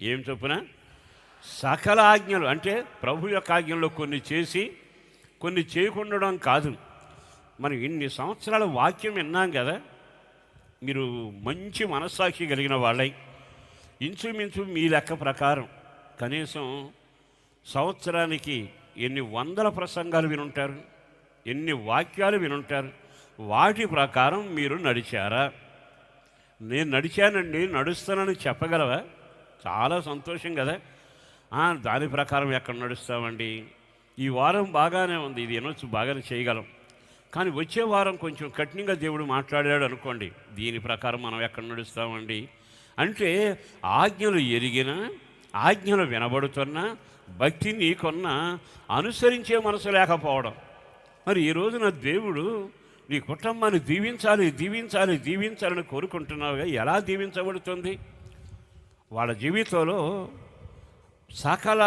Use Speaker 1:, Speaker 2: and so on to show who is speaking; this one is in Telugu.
Speaker 1: ఏం చొప్పున? సకల ఆజ్ఞలు. అంటే ప్రభు యొక్క ఆజ్ఞల్లో కొన్ని చేసి కొన్ని చేయకుండడం కాదు. మనం ఇన్ని సంవత్సరాల వాక్యం విన్నాం కదా. మీరు మంచి మనస్సాక్షి కలిగిన వాళ్ళై ఇంచుమించు మీ లెక్క ప్రకారం కనీసం సంవత్సరానికి ఎన్ని వందల ప్రసంగాలు వినుంటారు, ఎన్ని వాక్యాలు వినుంటారు. వాటి ప్రకారం మీరు నడిచారా? నేను నడిచానండి, నడుస్తానని చెప్పగలవా? చాలా సంతోషం కదా. దాని ప్రకారం ఎక్కడ నడుస్తామండి? ఈ వారం బాగానే ఉంది, ఇది వినొచ్చు, బాగానే చేయగలం. కానీ వచ్చే వారం కొంచెం కఠినంగా దేవుడు మాట్లాడాడు అనుకోండి, దీని ప్రకారం మనం ఎక్కడ నడుస్తామండి? అంటే ఆజ్ఞలు ఎరిగినా, ఆజ్ఞలు వినబడుతున్నా, భక్తి నీకున్నా అనుసరించే మనసు లేకపోవడం. మరి ఈ రోజున దేవుడు నీ కుటుంబాన్ని దీవించాలి దీవించాలి దీవించాలని కోరుకుంటున్నావుగా, ఎలా దీవించబడుతుంది? వాళ్ళ జీవితంలో సకల